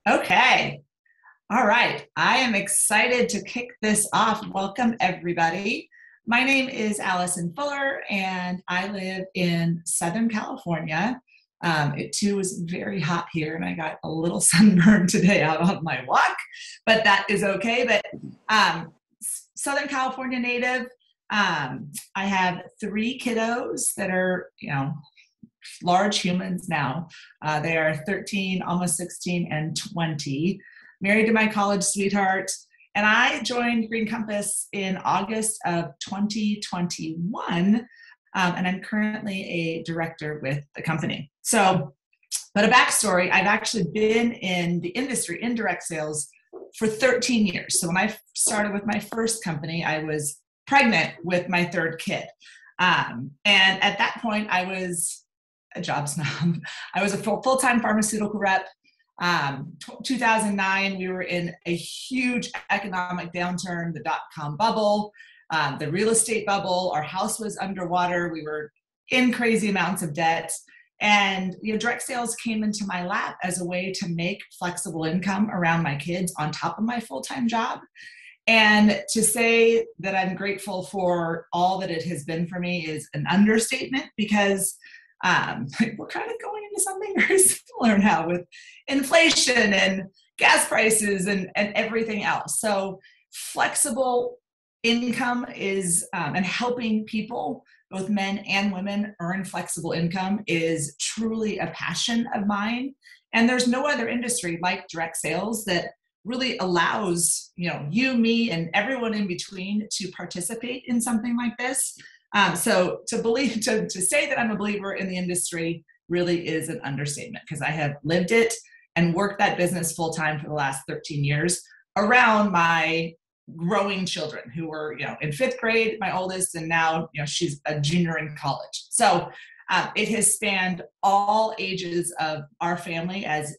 Okay. All right. I am excited to kick this off. Welcome, everybody. My name is Allison Fuller, and I live in Southern California. It too was very hot here, and I got a little sunburned today out on my walk, but that is okay. But Southern California native. I have three kiddos that are, large humans now. They are 13, almost 16, and 20. Married to my college sweetheart. And I joined Green Compass in August of 2021. And I'm currently a director with the company. So, but a backstory, I've actually been in the industry, in direct sales, for 13 years. So when I started with my first company, I was pregnant with my third kid. And at that point, I was a job snob. I was a full-time pharmaceutical rep. 2009, we were in a huge economic downturn, the dot-com bubble, the real estate bubble. Our house was underwater. We were in crazy amounts of debt. And direct sales came into my lap as a way to make flexible income around my kids on top of my full-time job. And to say that I'm grateful for all that it has been for me is an understatement, because we're kind of going into something very similar now with inflation and gas prices and everything else. So flexible income is, and helping people, both men and women, earn flexible income is truly a passion of mine. And there's no other industry like direct sales that really allows, you, me, and everyone in between to participate in something like this. So to say that I'm a believer in the industry really is an understatement, because I have lived it and worked that business full time for the last 13 years around my growing children who were, in fifth grade, my oldest, and now, she's a junior in college. So it has spanned all ages of our family as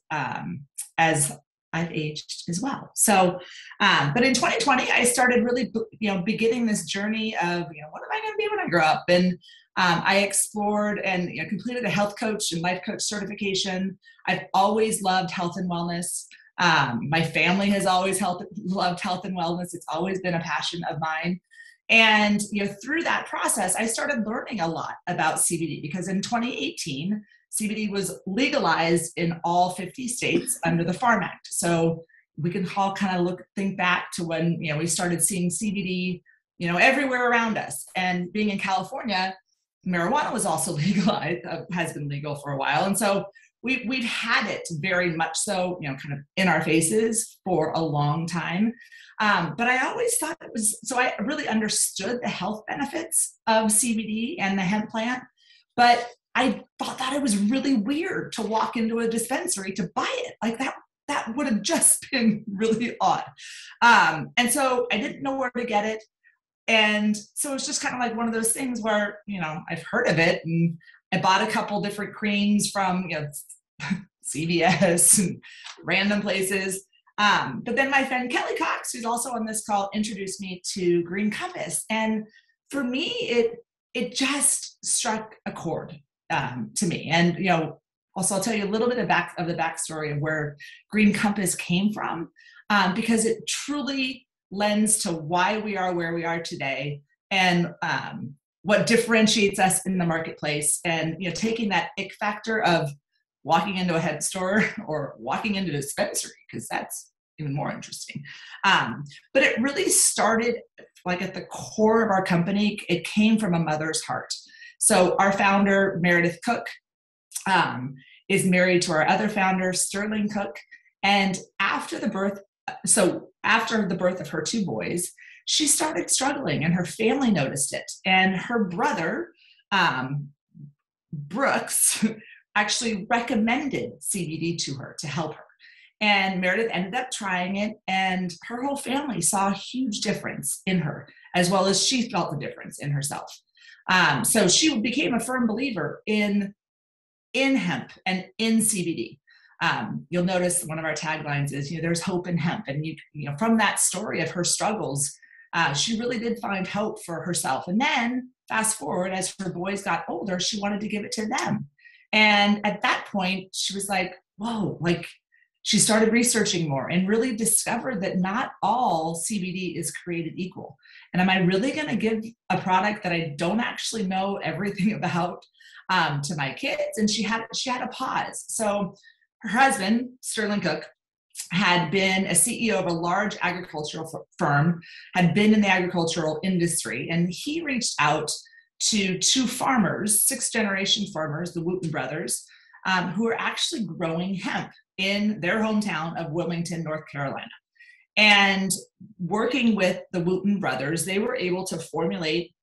I've aged as well. So, but in 2020, I started really, beginning this journey of, what am I going to be when I grow up? And I explored and completed a health coach and life coach certification. I've always loved health and wellness. My family has always loved health and wellness. It's always been a passion of mine. And through that process, I started learning a lot about CBD, because in 2018, CBD was legalized in all 50 states under the Farm Act. So we can all kind of think back to when, we started seeing CBD, everywhere around us. And being in California, marijuana was also legalized, has been legal for a while. And so we've had it very much so, kind of in our faces for a long time. But I always thought it was, so I really understood the health benefits of CBD and the hemp plant, but I thought it was really weird to walk into a dispensary to buy it. Like that would have just been really odd. And so I didn't know where to get it. And so it was just kind of like one of those things where, I've heard of it, and I bought a couple different creams from, CVS and random places. But then my friend Kelly Cox, who's also on this call, introduced me to Green Compass. And for me, it just struck a chord to me. And, also I'll tell you a little bit of the backstory of where Green Compass came from, because it truly lends to why we are where we are today, and what differentiates us in the marketplace. And, taking that ick factor of walking into a head store or walking into a dispensary, because that's even more interesting. But it really started like at the core of our company. It came from a mother's heart. So our founder, Meredith Cook, is married to our other founder, Sterling Cook. And after the birth of her two boys, she started struggling, and her family noticed it. And her brother, Brooks, actually recommended CBD to her to help her. And Meredith ended up trying it, and her whole family saw a huge difference in her, as well as she felt the difference in herself. So she became a firm believer in hemp and in CBD. You'll notice one of our taglines is, there's hope in hemp. And from that story of her struggles, she really did find hope for herself. And then fast forward, as her boys got older, she wanted to give it to them. And at that point, she was like, whoa, like she started researching more and really discovered that not all CBD is created equal. And am I really going to give a product that I don't actually know everything about to my kids? And she had a pause. So her husband, Sterling Cook, had been a CEO of a large agricultural firm, had been in the agricultural industry, and he reached out to two farmers, sixth-generation farmers, the Wooten brothers, who are actually growing hemp in their hometown of Wilmington, North Carolina. And working with the Wooten brothers, they were able to formulate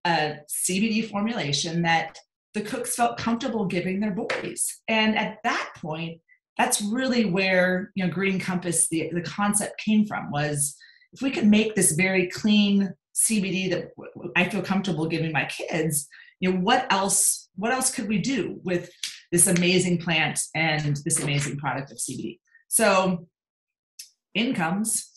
a CBD formulation that the Cooks felt comfortable giving their boys. And at that point, that's really where, you know, Green Compass, the concept came from, was if we could make this very clean CBD that I feel comfortable giving my kids, you know, what else could we do with this amazing plant and this amazing product of CBD? So in comes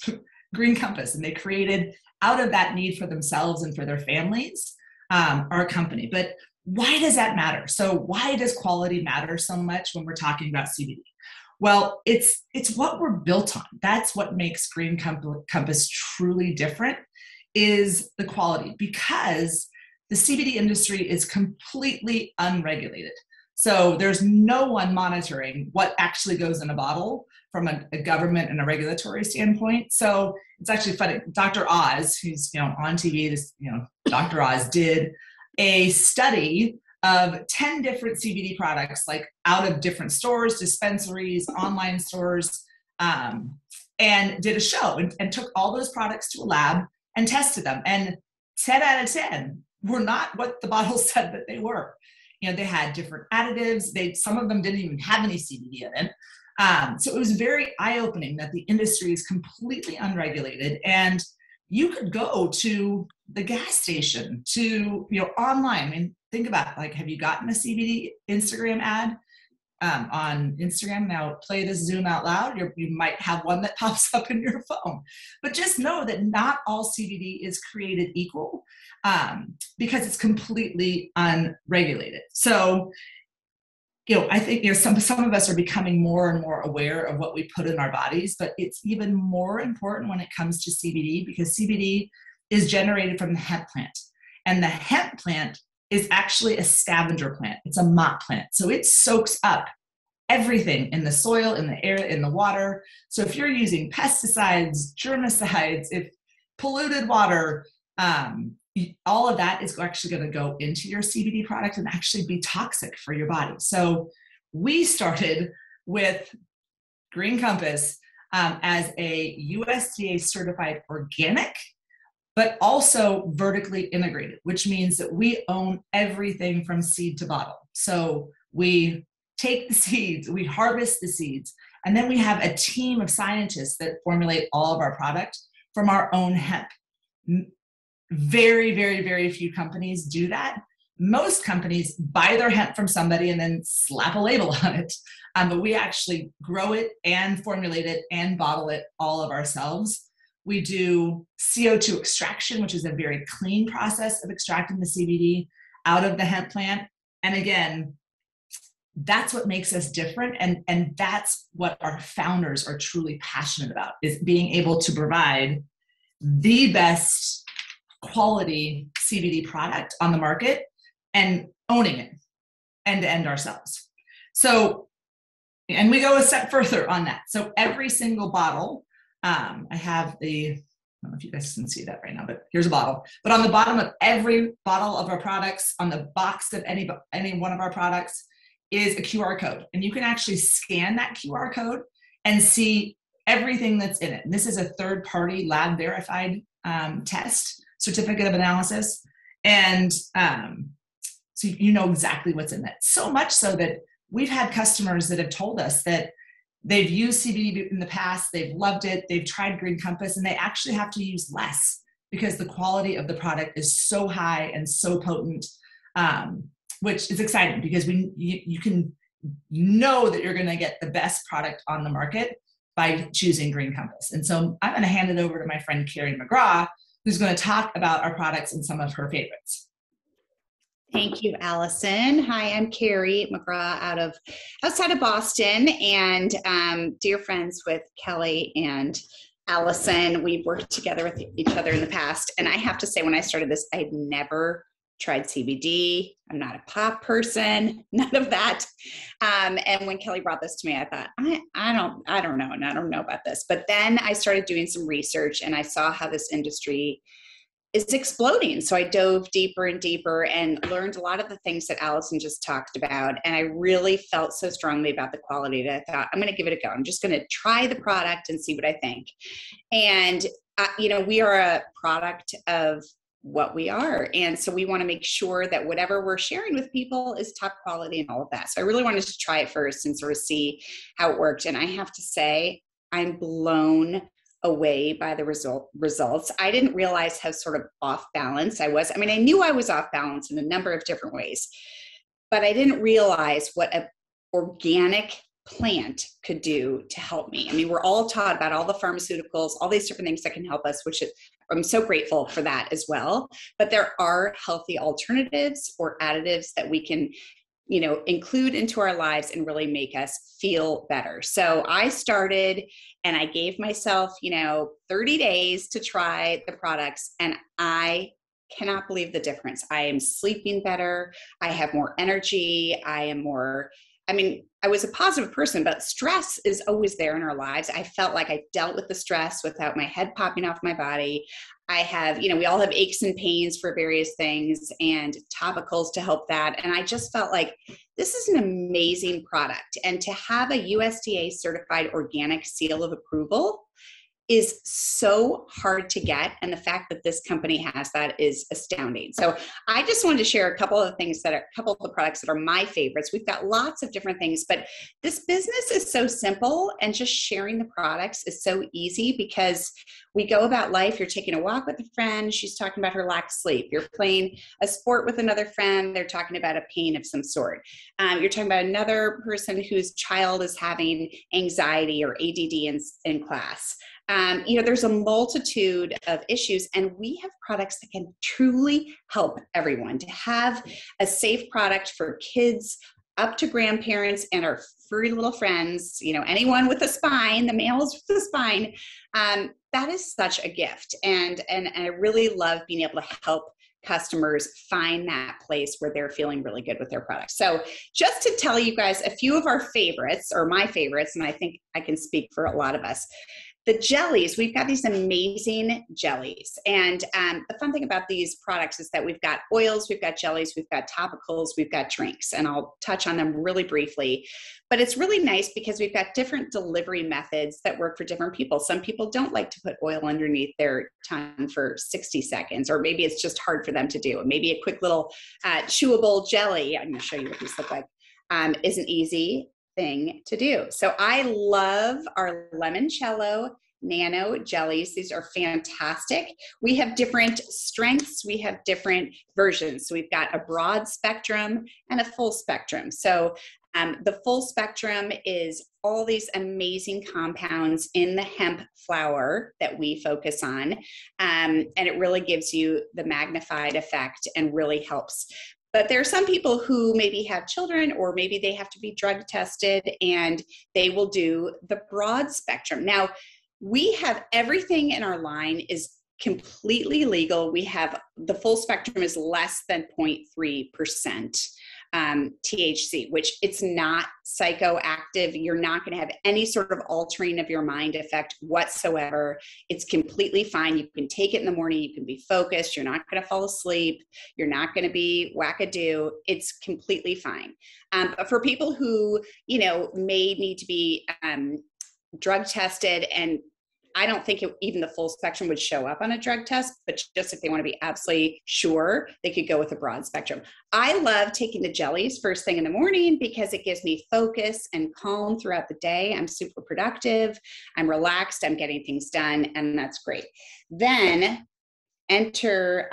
Green Compass, and they created, out of that need for themselves and for their families, our company. But why does that matter? So why does quality matter so much when we're talking about CBD? Well, it's what we're built on. That's what makes Green Compass truly different, is the quality, because the CBD industry is completely unregulated. So there's no one monitoring what actually goes in a bottle from a government and a regulatory standpoint. So it's actually funny. Dr. Oz, who's, you know, on TV, this, you know, Dr. Oz did a study of 10 different CBD products, like out of different stores, dispensaries, online stores, and did a show and took all those products to a lab and tested them. And 10 out of 10 were not what the bottle said that they were. You know, they had different additives. Some of them didn't even have any CBD in it. So it was very eye-opening that the industry is completely unregulated, and you could go to the gas station, to, you know, online. I mean, think about it. Like, have you gotten a CBD Instagram ad on Instagram? Now play this Zoom out loud. You might have one that pops up in your phone. But just know that not all CBD is created equal, because it's completely unregulated. So, you know, I think, you know, some of us are becoming more and more aware of what we put in our bodies, but it's even more important when it comes to CBD, because CBD is generated from the hemp plant. And the hemp plant is actually a scavenger plant. It's a mop plant. So it soaks up everything in the soil, in the air, in the water. So if you're using pesticides, germicides, if polluted water, all of that is actually going to go into your CBD product and actually be toxic for your body. So we started with Green Compass as a USDA certified organic, but also vertically integrated, which means that we own everything from seed to bottle. So we take the seeds, we harvest the seeds, and then we have a team of scientists that formulate all of our product from our own hemp. Very, very, very few companies do that. Most companies buy their hemp from somebody and then slap a label on it. But we actually grow it and formulate it and bottle it all of ourselves. We do CO2 extraction, which is a very clean process of extracting the CBD out of the hemp plant. And again, that's what makes us different. And that's what our founders are truly passionate about, is being able to provide the best quality CBD product on the market and owning it end to end ourselves. So, and we go a step further on that. So every single bottle, I have I don't know if you guys can see that right now, but here's a bottle. But on the bottom of every bottle of our products, on the box of any one of our products, is a QR code. And you can actually scan that QR code and see everything that's in it. And this is a third-party lab verified test, certificate of analysis. And so you know exactly what's in it. So much so that we've had customers that have told us that they've used CBD in the past, they've loved it, they've tried Green Compass, and they actually have to use less because the quality of the product is so high and so potent, which is exciting because you can know that you're going to get the best product on the market by choosing Green Compass. And so I'm going to hand it over to my friend Carrie McGraw, who's going to talk about our products and some of her favorites. Thank you, Allison. Hi, I'm Carrie McGraw outside of Boston, and dear friends with Kelly and Allison. We've worked together with each other in the past, and I have to say, when I started this, I had never tried CBD. I'm not a pop person, none of that. And when Kelly brought this to me, I thought, I don't know, and I don't know about this. But then I started doing some research, and I saw how this industry is exploding. So I dove deeper and deeper and learned a lot of the things that Allison just talked about. And I really felt so strongly about the quality that I thought, I'm going to give it a go. I'm just going to try the product and see what I think. And, we are a product of what we are. And so we want to make sure that whatever we're sharing with people is top quality and all of that. So I really wanted to try it first and sort of see how it worked. And I have to say, I'm blown away by the results. I didn't realize how sort of off balance I was. I mean, I knew I was off balance in a number of different ways, but I didn't realize what an organic plant could do to help me. I mean, we're all taught about all the pharmaceuticals, all these different things that can help us, which I'm so grateful for that as well. But there are healthy alternatives or additives that we can include into our lives and really make us feel better. So I started and I gave myself, 30 days to try the products, and I cannot believe the difference. I am sleeping better. I have more energy. I was a positive person, but stress is always there in our lives. I felt like I dealt with the stress without my head popping off my body. I have, we all have aches and pains for various things and topicals to help that. And I just felt like this is an amazing product. And to have a USDA certified organic seal of approval is so hard to get. And the fact that this company has that is astounding. So I just wanted to share a couple of the products that are my favorites. We've got lots of different things, but this business is so simple, and just sharing the products is so easy because we go about life. You're taking a walk with a friend. She's talking about her lack of sleep. You're playing a sport with another friend. They're talking about a pain of some sort. You're talking about another person whose child is having anxiety or ADD in class. There's a multitude of issues, and we have products that can truly help everyone. To have a safe product for kids up to grandparents and our furry little friends, anyone with a spine, the males with a spine, that is such a gift. And I really love being able to help customers find that place where they're feeling really good with their products. So just to tell you guys a few of our favorites, or my favorites, and I think I can speak for a lot of us. The jellies, we've got these amazing jellies. And the fun thing about these products is that we've got oils, we've got jellies, we've got topicals, we've got drinks, and I'll touch on them really briefly. But it's really nice because we've got different delivery methods that work for different people. Some people don't like to put oil underneath their tongue for 60 seconds, or maybe it's just hard for them to do. Maybe a quick little chewable jelly, I'm going to show you what these look like, is an easy thing to do. So I love our limoncello nano jellies. These are fantastic. We have different strengths. We have different versions. So we've got a broad spectrum and a full spectrum. So the full spectrum is all these amazing compounds in the hemp flower that we focus on. And it really gives you the magnified effect and really helps. But there are some people who maybe have children, or maybe they have to be drug tested, and they will do the broad spectrum. Now, we have everything in our line is completely legal. We have the full spectrum is less than 0.3% THC, which it's not psychoactive. You're not going to have any sort of altering of your mind effect whatsoever. It's completely fine. You can take it in the morning. You can be focused. You're not going to fall asleep. You're not going to be wackadoo. It's completely fine. But for people who, may need to be drug tested, and I don't think even the full spectrum would show up on a drug test, but just if they want to be absolutely sure, they could go with a broad spectrum. I love taking the jellies first thing in the morning because it gives me focus and calm throughout the day. I'm super productive. I'm relaxed. I'm getting things done, and that's great. Then enter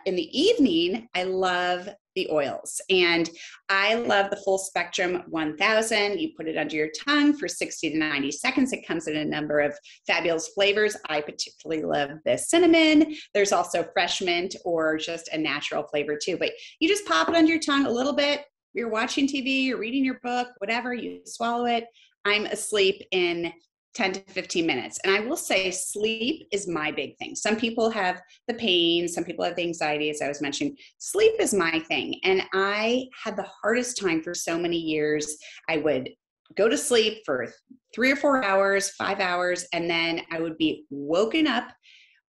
in the evening, I love the oils. And I love the full spectrum 1000. You put it under your tongue for 60 to 90 seconds. It comes in a number of fabulous flavors. I particularly love the cinnamon. There's also fresh mint or just a natural flavor too. But you just pop it under your tongue a little bit. You're watching TV, you're reading your book, whatever, you swallow it. I'm asleep in 10 to 15 minutes. And I will say sleep is my big thing. Some people have the pain, some people have the anxiety, as I was mentioning. Sleep is my thing. And I had the hardest time for so many years. I would go to sleep for 3 or 4 hours, 5 hours, and then I would be woken up,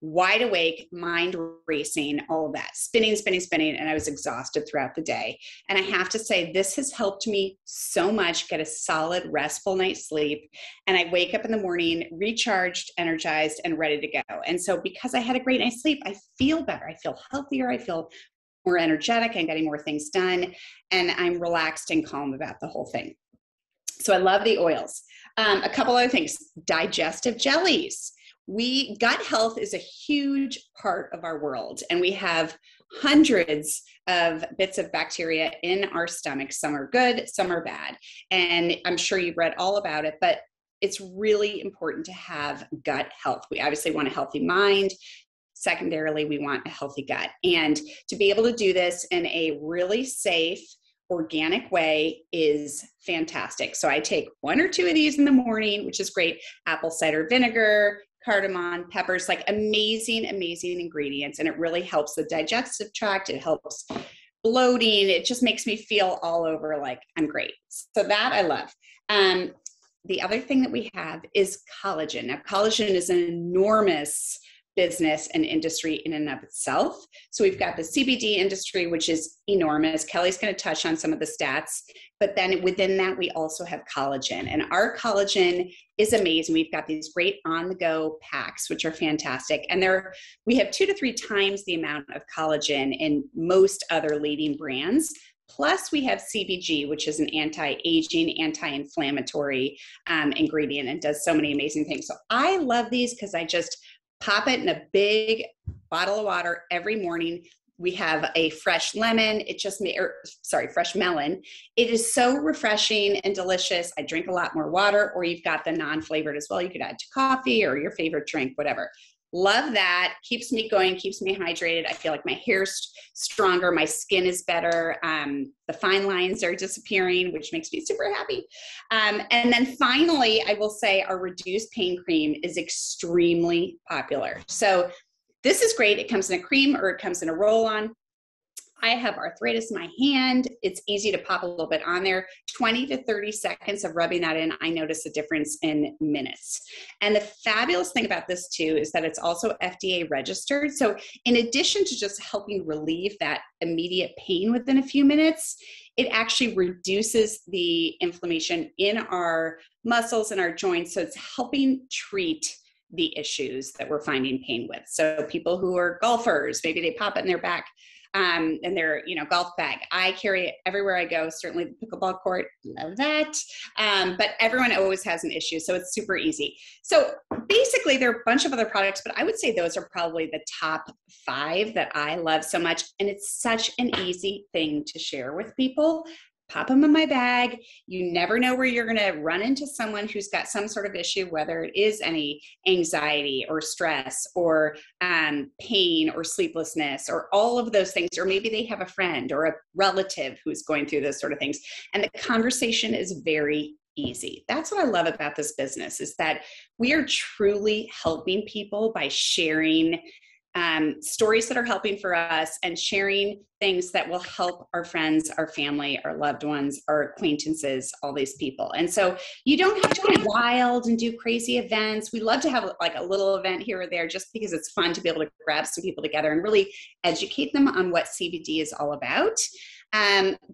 wide awake, mind racing, all of that, spinning, and I was exhausted throughout the day. And I have to say, this has helped me so much get a solid, restful night's sleep. And I wake up in the morning, recharged, energized, and ready to go. And so because I had a great night's sleep, I feel better. I feel healthier. I feel more energetic and getting more things done. And I'm relaxed and calm about the whole thing. So I love the oils. A couple other things, digestive jellies. Gut health is a huge part of our world, and we have hundreds of bits of bacteria in our stomach. Some are good, some are bad. And I'm sure you've read all about it, but it's really important to have gut health. We obviously want a healthy mind. Secondarily, we want a healthy gut. And to be able to do this in a really safe, organic way is fantastic. So I take 1 or 2 of these in the morning, which is great. Apple cider vinegar, cardamom, peppers, like amazing ingredients. And it really helps the digestive tract. It helps bloating. It just makes me feel all over like I'm great. So that I love. The other thing that we have is collagen. Now, collagen is an enormous business and industry in and of itself. So we've got the CBD industry, which is enormous. Kelly's going to touch on some of the stats, but then within that, we also have collagen, and our collagen is amazing. We've got these great on-the-go packs, which are fantastic. And we have 2 to 3 times the amount of collagen in most other leading brands. Plus we have CBG, which is an anti-aging, anti-inflammatory ingredient, and does so many amazing things. So I love these because I just pop it in a big bottle of water every morning. We have a fresh lemon. Fresh melon. It is so refreshing and delicious. I drink a lot more water, or you've got the non-flavored as well. You could add to coffee or your favorite drink, whatever. Love that. Keeps me going, keeps me hydrated. I feel like my hair's stronger. My skin is better. The fine lines are disappearing, which makes me super happy. And then finally, I will say our reduced pain cream is extremely popular. So this is great. It comes in a cream or it comes in a roll-on. I have arthritis in my hand. It's easy to pop a little bit on there. 20 to 30 seconds of rubbing that in, I notice a difference in minutes. And the fabulous thing about this too is that it's also FDA registered. So in addition to just helping relieve that immediate pain within a few minutes, it actually reduces the inflammation in our muscles and our joints. So it's helping treat the issues that we're finding pain with. So people who are golfers, maybe they pop it in their back and their golf bag. I carry it everywhere I go, certainly the pickleball court, love that. But everyone always has an issue, so it's super easy. So basically there are a bunch of other products, but I would say those are probably the top 5 that I love so much. And it's such an easy thing to share with people. Pop them in my bag. You never know where you're going to run into someone who's got some sort of issue, whether it is any anxiety or stress or pain or sleeplessness or all of those things. Or maybe they have a friend or a relative who's going through those sort of things. And the conversation is very easy. That's what I love about this business, is that we are truly helping people by sharing stories that are helping for us and sharing things that will help our friends, our family, our loved ones, our acquaintances, all these people. And so you don't have to go wild and do crazy events. We love to have like a little event here or there just because it's fun to be able to grab some people together and really educate them on what CBD is all about.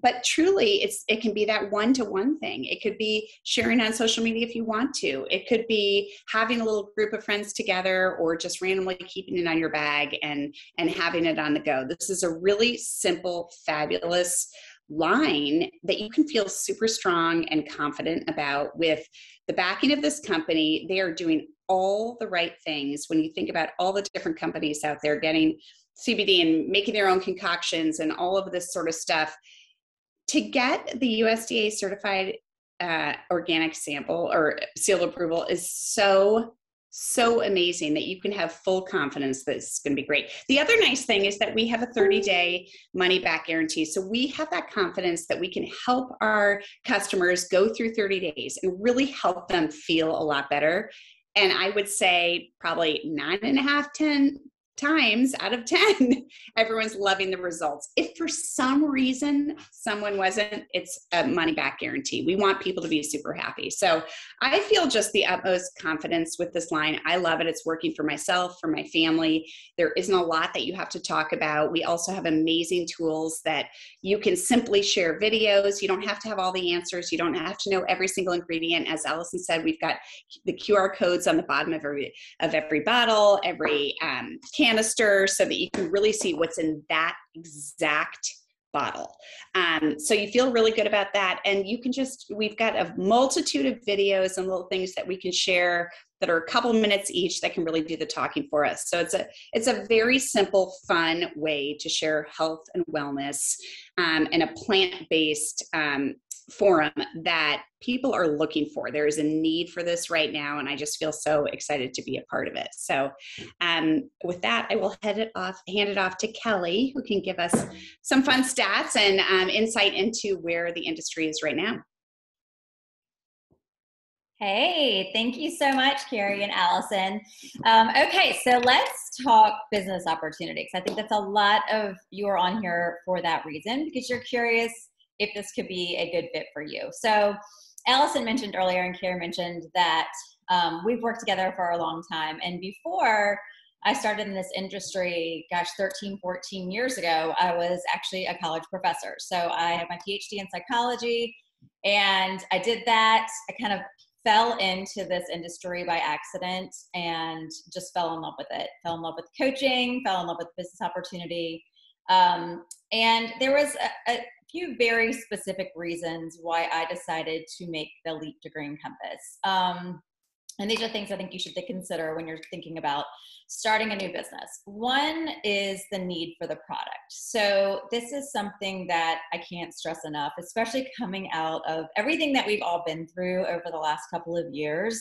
But truly, it can be that one-to-one thing. It could be sharing on social media if you want to. It could be having a little group of friends together, or just randomly keeping it on your bag and having it on the go. This is a really simple, fabulous line that you can feel super strong and confident about. With the backing of this company, they are doing all the right things. When you think about all the different companies out there getting CBD and making their own concoctions and all of this sort of stuff, to get the USDA certified organic sample or seal of approval is so amazing that you can have full confidence that it's going to be great. The other nice thing is that we have a 30-day money back guarantee. So we have that confidence that we can help our customers go through 30 days and really help them feel a lot better. And I would say probably 9.5, 10 times out of 10, everyone's loving the results. If for some reason someone wasn't, it's a money back guarantee. We want people to be super happy. So I feel just the utmost confidence with this line. I love it. It's working for myself, for my family. There isn't a lot that you have to talk about. We also have amazing tools that you can simply share videos. You don't have to have all the answers. You don't have to know every single ingredient. As Allison said, we've got the QR codes on the bottom of every bottle, every canister, so that you can really see what's in that exact bottle. So you feel really good about that. And you can we've got a multitude of videos and little things that we can share that are a couple minutes each that can really do the talking for us. So it's a very simple, fun way to share health and wellness in a plant-based forum that people are looking for. There is a need for this right now, and I just feel so excited to be a part of it. So with that, I will hand it off to Kelly, who can give us some fun stats and insight into where the industry is right now. Hey, thank you so much, Carrie and Allison. Okay, so let's talk business opportunities. I think that's a lot of you are on here for that reason, because you're curious if this could be a good fit for you. So Allison mentioned earlier and Carrie mentioned that we've worked together for a long time. And before I started in this industry, 13, 14 years ago, I was actually a college professor. So I have my PhD in psychology, and I did that. I kind of fell into this industry by accident and just fell in love with it. Fell in love with coaching, fell in love with business opportunity. And there was a few very specific reasons why I decided to make the leap to Green Compass. And these are things I think you should consider when you're thinking about starting a new business. One is the need for the product. So this is something that I can't stress enough, especially coming out of everything that we've all been through over the last couple of years.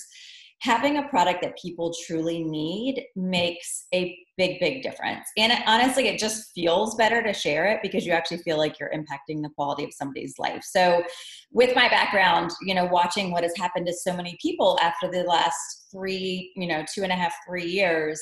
Having a product that people truly need makes a big difference. And honestly, it just feels better to share it because you actually feel like you're impacting the quality of somebody's life. So with my background, watching what has happened to so many people after the last 2.5, 3 years,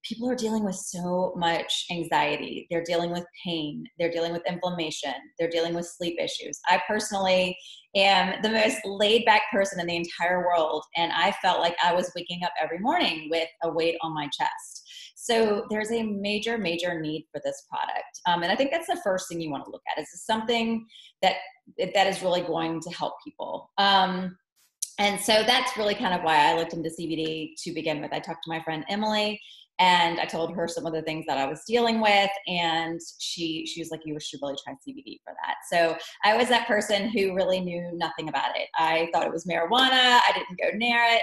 people are dealing with so much anxiety. They're dealing with pain. They're dealing with inflammation. They're dealing with sleep issues. I personally am the most laid back person in the entire world. And I felt like I was waking up every morning with a weight on my chest. So there's a major need for this product. And I think that's the first thing you want to look at. Is something that is really going to help people. And so that's really kind of why I looked into CBD to begin with. I talked to my friend Emily, and I told her some of the things that I was dealing with, and she was like, you should really try CBD for that. So I was that person who really knew nothing about it. I thought it was marijuana. I didn't go near it.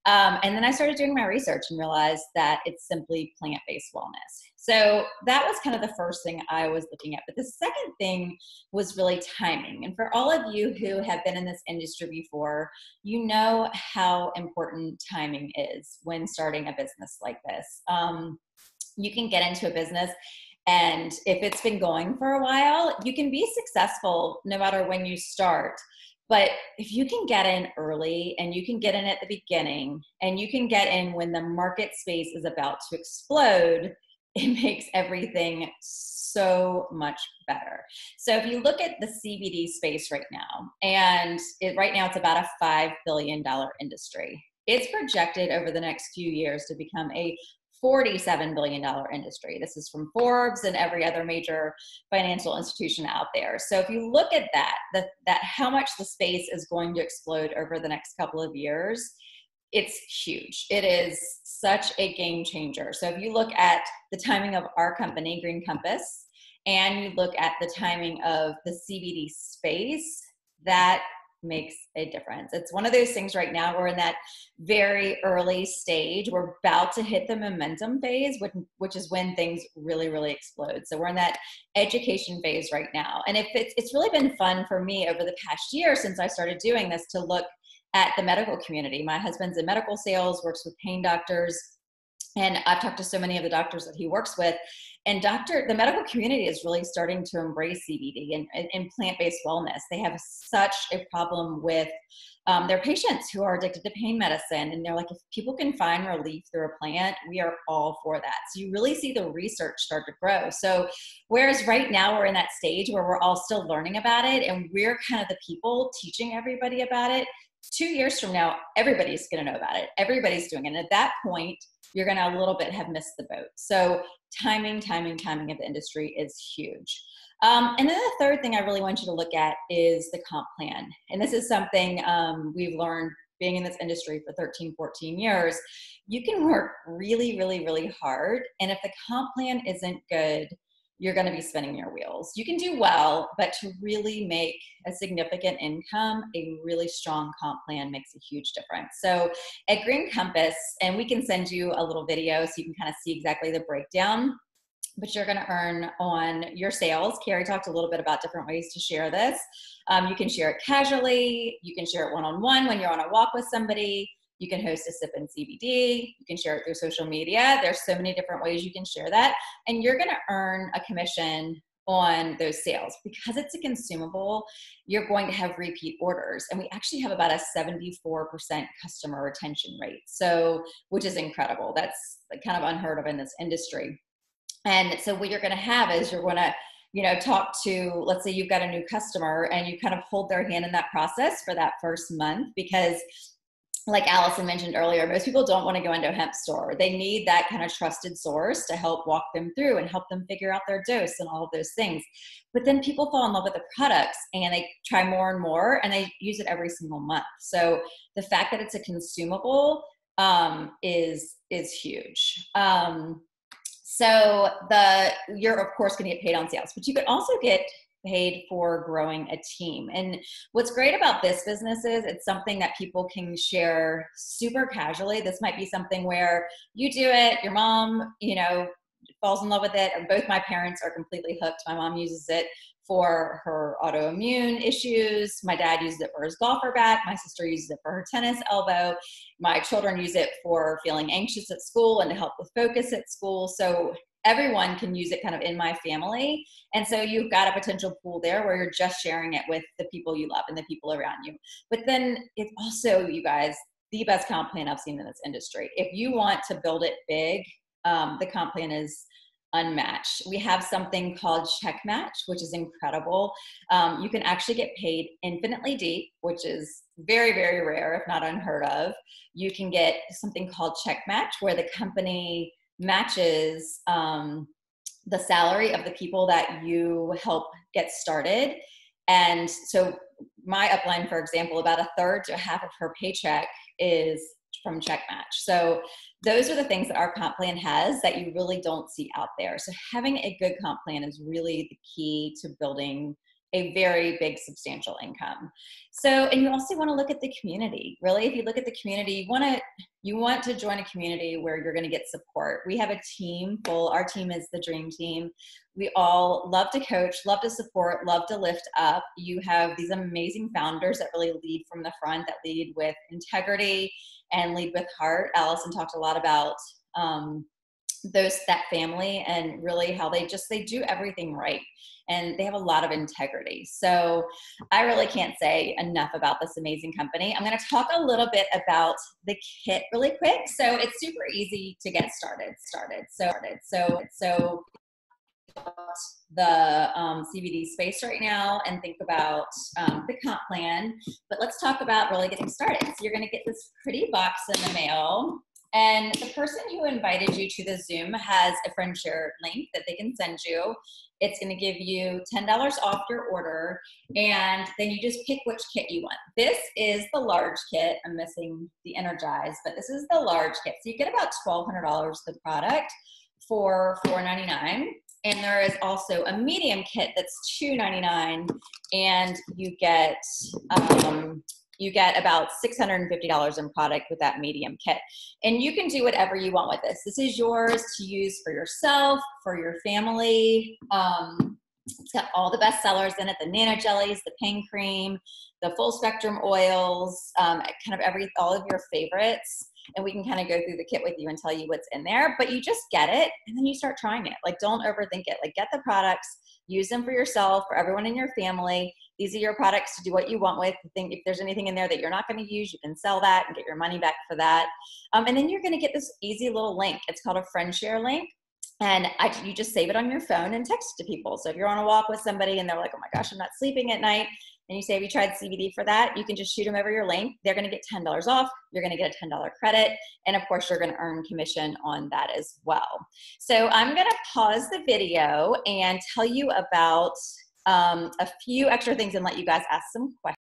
And then I started doing my research and realized that it's simply plant-based wellness. So that was kind of the first thing I was looking at. But the second thing was really timing. And for all of you who have been in this industry before, you know how important timing is when starting a business like this. You can get into a business, and if it's been going for a while, you can be successful no matter when you start. But if you can get in early, and you can get in at the beginning, and you can get in when the market space is about to explode, it makes everything so much better. So if you look at the CBD space right now, and right now it's about a $5 billion industry. It's projected over the next few years to become a $47 billion industry. This is from Forbes and every other major financial institution out there. So if you look at that how much the space is going to explode over the next couple of years, it's huge. It is such a game changer. So if you look at the timing of our company, Green Compass, and you look at the timing of the CBD space, that makes a difference. It's one of those things right now. We're in that very early stage. We're about to hit the momentum phase, which is when things really, really explode. So we're in that education phase right now. And if it's really been fun for me over the past year since I started doing this to look at the medical community. My husband's in medical sales, works with pain doctors. And I've talked to so many of the doctors that he works with, and the medical community is really starting to embrace CBD and plant-based wellness. They have such a problem with their patients who are addicted to pain medicine. And they're like, if people can find relief through a plant, we are all for that. So you really see the research start to grow. So whereas right now we're in that stage where we're all still learning about it and we're kind of the people teaching everybody about it, 2 years from now, everybody's going to know about it. Everybody's doing it. And at that point, you're going to a little bit have missed the boat. So timing of the industry is huge. And then the third thing I really want you to look at is the comp plan. And this is something we've learned being in this industry for 13, 14 years. You can work really, really, really hard. And if the comp plan isn't good, you're going to be spinning your wheels. You can do well, but to really make a significant income, a really strong comp plan makes a huge difference. So at Green Compass, and we can send you a little video so you can kind of see exactly the breakdown, but you're going to earn on your sales. Carrie talked a little bit about different ways to share this. You can share it casually. You can share it one-on-one when you're on a walk with somebody. You can host a sip in CBD. You can share it through social media. There's so many different ways you can share that. And you're going to earn a commission on those sales. Because it's a consumable, you're going to have repeat orders. And we actually have about a 74% customer retention rate. So, which is incredible. That's kind of unheard of in this industry. And so what you're going to have is you're going to talk to, let's say you've got a new customer and you kind of hold their hand in that process for that first month, because like Allison mentioned earlier, most people don't want to go into a hemp store. They need that kind of trusted source to help walk them through and help them figure out their dose and all of those things. But then people fall in love with the products and they try more and more and they use it every single month. So the fact that it's a consumable is huge. So you're of course going to get paid on sales, but you could also get paid for growing a team. And what's great about this business is it's something that people can share super casually. This might be something where you do it, your mom, falls in love with it. Both my parents are completely hooked. My mom uses it for her autoimmune issues. My dad uses it for his golfer back. My sister uses it for her tennis elbow. My children use it for feeling anxious at school and to help with focus at school. So everyone can use it kind of in my family. And so you've got a potential pool there where you're just sharing it with the people you love and the people around you. But then it's also, you guys, the best comp plan I've seen in this industry. If you want to build it big, the comp plan is unmatched. We have something called check match, which is incredible. You can actually get paid infinitely deep, which is very, very rare, if not unheard of. You can get something called check match, where the company matches the salary of the people that you help get started. And so my upline, for example, about a third to a half of her paycheck is from check match. So those are the things that our comp plan has that you really don't see out there. So having a good comp plan is really the key to building a very big, substantial income. So, and you also want to look at the community. Really, if you look at the community, you want to join a community where you're going to get support. We have a team full. Our team is the dream team. We all love to coach, love to support, love to lift up. You have these amazing founders that really lead from the front, that lead with integrity and lead with heart. Allison talked a lot about that family and really how they do everything right. And they have a lot of integrity. So I really can't say enough about this amazing company. I'm going to talk a little bit about the kit really quick. So it's super easy to get started. So the CBD space right now and think about the comp plan. But let's talk about really getting started. So you're going to get this pretty box in the mail. And the person who invited you to the Zoom has a friend share link that they can send you. It's going to give you $10 off your order, and then you just pick which kit you want. This is the large kit. I'm missing the Energize, but this is the large kit. So you get about $1,200 the product for $4.99. And there is also a medium kit that's $2.99, and you get about $650 in product with that medium kit. And you can do whatever you want with this. This is yours to use for yourself, for your family. It's got all the best sellers in it, the nano jellies, the pain cream, the full spectrum oils, kind of all of your favorites. And we can kind of go through the kit with you and tell you what's in there, but you just get it and then you start trying it. Like, don't overthink it. Like, get the products, use them for yourself, for everyone in your family. These are your products to do what you want with. Think if there's anything in there that you're not going to use, you can sell that and get your money back for that. And then you're going to get this easy little link. It's called a friend share link. And you just save it on your phone and text it to people. So if you're on a walk with somebody and they're like, oh my gosh, I'm not sleeping at night, and you say, have you tried CBD for that? You can just shoot them over your link. They're going to get $10 off. You're going to get a $10 credit. And of course, you're going to earn commission on that as well. So I'm going to pause the video and tell you about a few extra things and let you guys ask some questions.